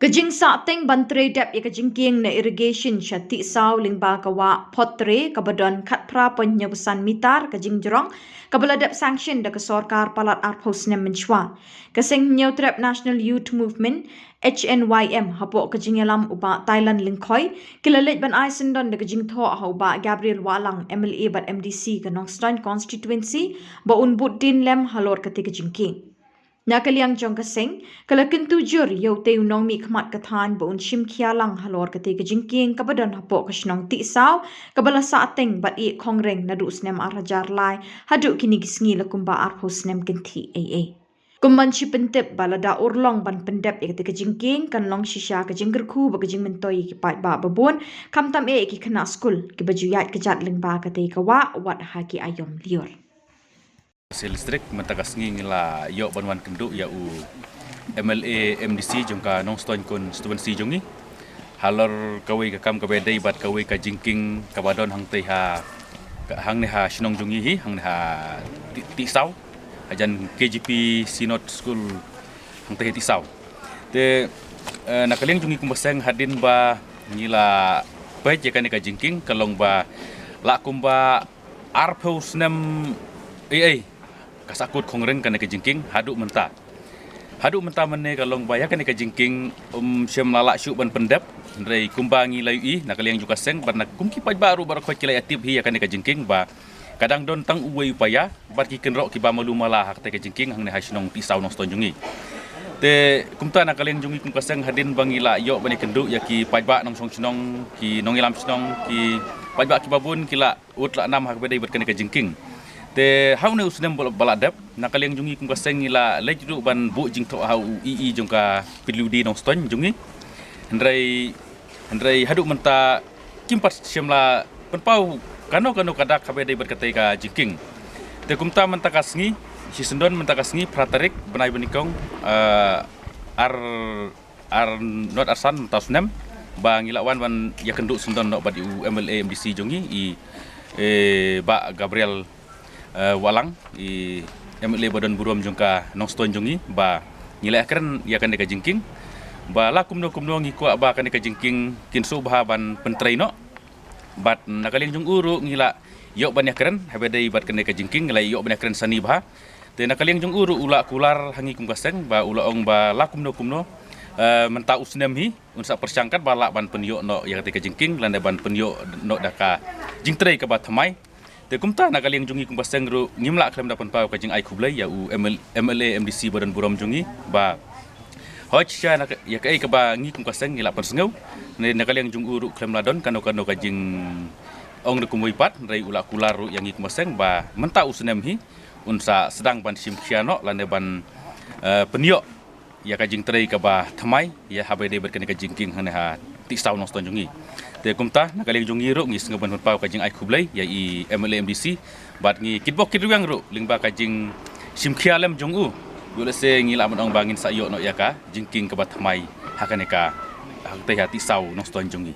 Kajing sateng bantre dep kajingking na irrigation siya ti saw lingba kawa potre kabadon katpra penyebusan mitar kajing jerong kabaladep sanction da kesorkar palat arpos nem menchwa. Kasing Neutrep National Youth Movement HNYM hapo kajing yalam uba Thailand lingkoi kilalit ban aisendon da kajing tho ha uba Gabriel Walang MLA bat MDC kanong Stone constituency ba unbut din lem halor kati kajingking. Nakaliang jong kasing, kalakin tujur yaw te unong mi kamat katan ba un shim kialang halor kate kajingking kabadan hapo kasinong tisaw kabala sa ating bat i kongreng na dus nem arajar lai hadu kinigisngi lakumba arhos nem kinti AA. Kumban si pentip balada urlong ban pendep ikate kajingking kanlong sisya kajinggerku ba kajing mentoy kipat ba babun kamtam ki kena skul kibajuyat kejat lingba kate kawa wat haki ayom liur. Listrik mentakasngi ngila yok banwan kenduk ya u MLA MDC jongka Nongstoin constituency jongi halor kawai kakam kabedai bat kawai ka jingking kabadon hang teh ha hang ne ha shinong jongi hi hang ne ha tisau ajan KGP Synod School hang teh tisau te nakaliang jongi kumbaseng hadin ba ngila baik ya kan ka jingking kalong ba la kumba arpos nem kasakut kongreng kan ke jingking haduk mentah mene kalong baya kan ke jingking syam lala syuk ban pendap rei kumbangi layu nakaliang juga seng ban kumki paj baru khoi kilai atip hi kan ke jingking ba kadang don tang uwei upaya bat ki kenrok ki ba malu mala hak te ke jingking hang ne hasinong tisau nong ston jungi te kumta nakaliang jungi kum kaseng hadin bangila yok bani kenduk ya ki paj ba nong song sinong ki nong ilam sinong ki paj ba ki babun kila utla 6 hak bedai bat kan ke jingking te hau ne usnem baladap nakaliang jungi kum kaseng ila lejru ban bu jing tho hau ii jongka piludi nong ston jungi hendrai haduk menta kimpat syamla penpau kano kadak kabedai berkatai ka jingking te kumta menta kasngi si sendon menta kasngi pratarik benai benikong ar not arsan tasnem bang ilawan ban ya kenduk sendon nok badi MLA MDC jungi ba Gabriel Walang i MLA Badan Buruam jongka Nongstoin jongi ba nilai keren ya kan deka jingking ba la kumno ngiku ba kan deka jingking kinsu bahaban pentraino bat nakaling jong uru ngila yok ban ya keren habedai bat kan deka jingking ngila yok ban ya keren sani bah te nakaling jong uru ula kular hangi kum kaseng ba ula ong ba la kumno menta usnem hi unsa persangkat bala ban penyo no ya deka jingking landa ban penyo no daka jingtrei ka ba thamai te kumta nakaliang jungi kum baseng ru ngimla klem dapan pau kajing ai kublai ya u MLA MDC Badan Buram jungi ba hoch cha ya kai ka ba ngi kum kaseng ngila persengau ne nakaliang jung uru klem ladon kano kajing ong de kumui pat rei ula kularu yang ngi kum baseng ba menta usnem hi unsa sedang ban sim khiano lande ban penyo ya kajing trei ka ba thamai ya habede berkene kajing king hane ha tisau nong ston jungi te kumta nakaliang jungi ru ngi sengaban pau kajing ai kublai ya i MLA MDC bat ngi kitbok kidruang ru lingba kajing simkhialem jungu gule se ngi la ong bangin sayo no yaka jingking ke bat mai hakaneka hak te hati sau nong ston jungi